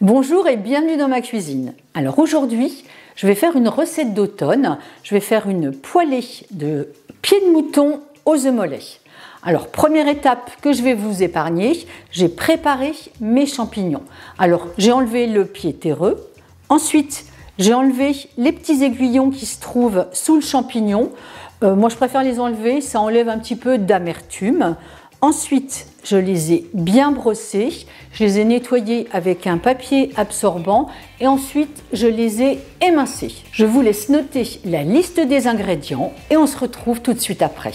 Bonjour et bienvenue dans ma cuisine. Alors aujourd'hui, je vais faire une recette d'automne. Je vais faire une poêlée de pieds de mouton aux œufs mollets. Alors première étape que je vais vous épargner, j'ai préparé mes champignons. Alors j'ai enlevé le pied terreux. Ensuite, j'ai enlevé les petits aiguillons qui se trouvent sous le champignon. Moi je préfère les enlever, ça enlève un petit peu d'amertume. Ensuite, je les ai bien brossés, je les ai nettoyés avec un papier absorbant et ensuite je les ai émincés. Je vous laisse noter la liste des ingrédients et on se retrouve tout de suite après.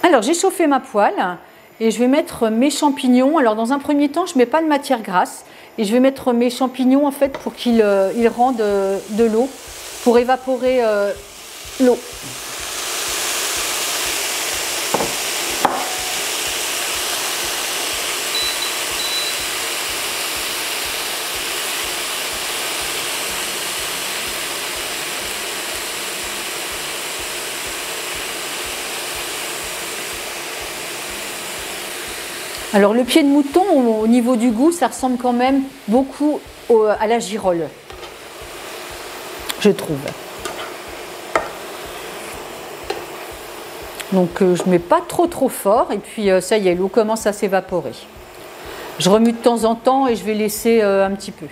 Alors j'ai chauffé ma poêle et je vais mettre mes champignons. Alors dans un premier temps, je ne mets pas de matière grasse et je vais mettre mes champignons en fait pour qu'ils rendent de l'eau, pour évaporer l'eau. Alors le pied de mouton, au niveau du goût, ça ressemble quand même beaucoup à la girole, je trouve. Donc je ne mets pas trop fort et puis ça y est, l'eau commence à s'évaporer. Je remue de temps en temps et je vais laisser un petit peu.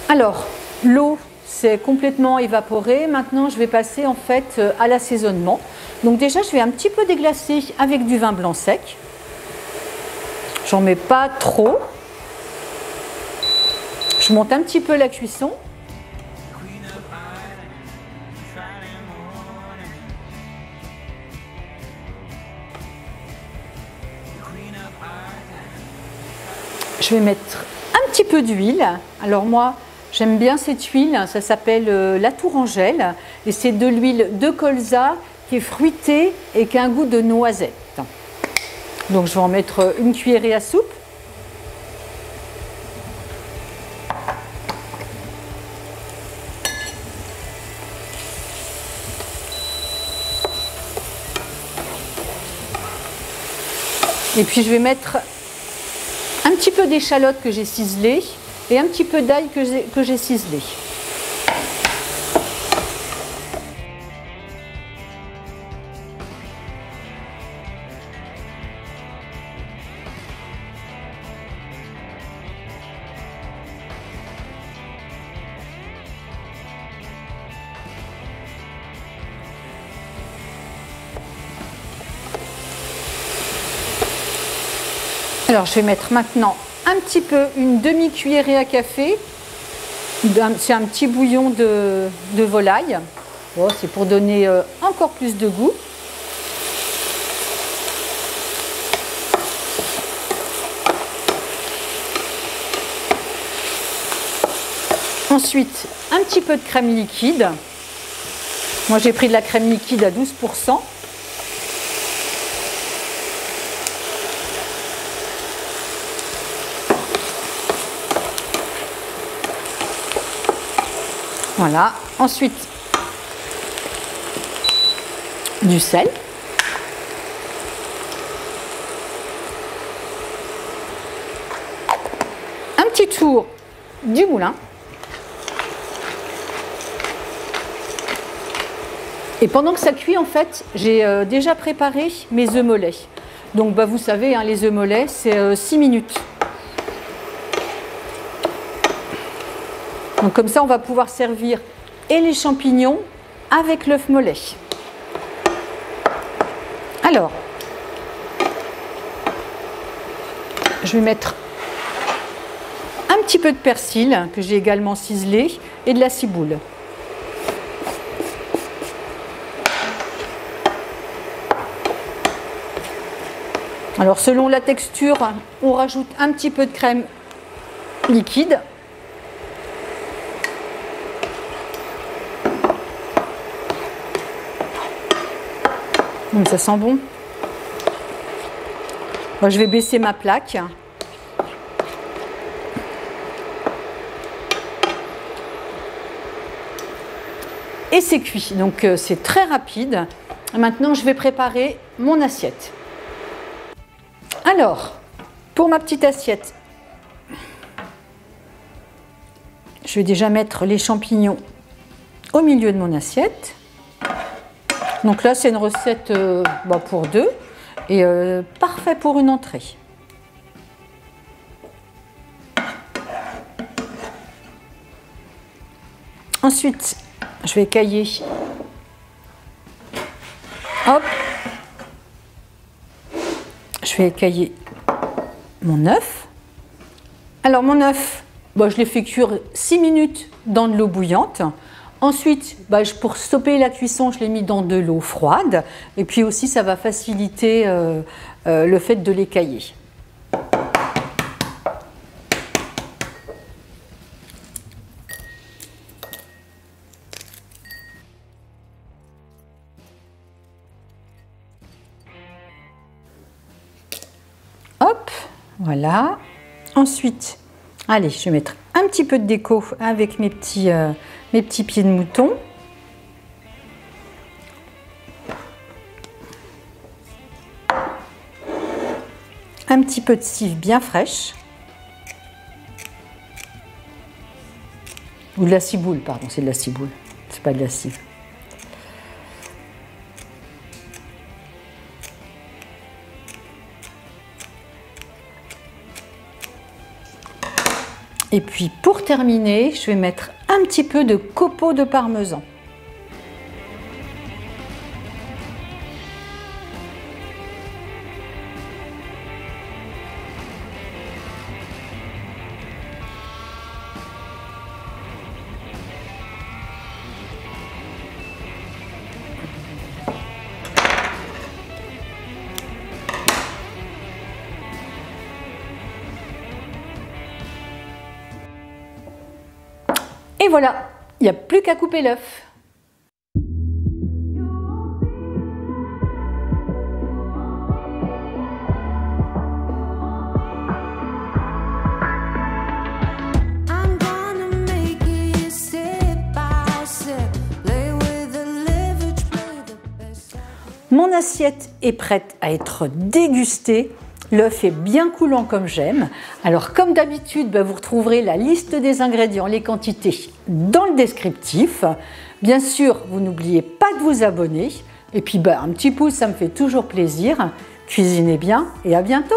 Alors, l'eau s'est complètement évaporée. Maintenant, je vais passer en fait à l'assaisonnement. Donc déjà, je vais un petit peu déglacer avec du vin blanc sec. J'en mets pas trop. Je monte un petit peu la cuisson. Je vais mettre un petit peu d'huile. Alors moi, j'aime bien cette huile, ça s'appelle la Tourangelle et c'est de l'huile de colza qui est fruitée et qui a un goût de noisette. Donc je vais en mettre une cuillerée à soupe. Et puis je vais mettre un petit peu d'échalote que j'ai ciselée et un petit peu d'ail que j'ai ciselé. Alors je vais mettre maintenant un petit peu, une demi-cuillerée à café, c'est un petit bouillon de volaille, oh, c'est pour donner encore plus de goût. Ensuite, un petit peu de crème liquide. Moi j'ai pris de la crème liquide à 12%. Voilà. Ensuite, du sel. Un petit tour du moulin. Et pendant que ça cuit, en fait, j'ai déjà préparé mes œufs mollets. Donc vous savez, hein, les œufs mollets, c'est 6 minutes. Donc comme ça, on va pouvoir servir et les champignons avec l'œuf mollet. Alors, je vais mettre un petit peu de persil que j'ai également ciselé et de la ciboule. Alors selon la texture, on rajoute un petit peu de crème liquide. Ça sent bon. Moi, je vais baisser ma plaque. Et c'est cuit, donc c'est très rapide. Maintenant, je vais préparer mon assiette. Alors, pour ma petite assiette, je vais déjà mettre les champignons au milieu de mon assiette. Donc là, c'est une recette pour deux et parfait pour une entrée. Ensuite, je vais écailler. Hop. Je vais écailler mon œuf. Alors mon œuf, je l'ai fait cuire 6 minutes dans de l'eau bouillante. Ensuite, pour stopper la cuisson, je l'ai mis dans de l'eau froide. Et puis aussi, ça va faciliter le fait de l'écailler. Hop, voilà. Ensuite, allez, je vais mettre un petit peu de déco avec mes petits pieds de mouton. Un petit peu de cive bien fraîche. Ou de la ciboule, pardon, c'est de la ciboule, c'est pas de la cive. Et puis pour terminer, je vais mettre un petit peu de copeaux de parmesan. Et voilà, il n'y a plus qu'à couper l'œuf. Mon assiette est prête à être dégustée. L'œuf est bien coulant comme j'aime. Alors comme d'habitude, vous retrouverez la liste des ingrédients, les quantités dans le descriptif. Bien sûr, vous n'oubliez pas de vous abonner. Et puis un petit pouce, ça me fait toujours plaisir. Cuisinez bien et à bientôt.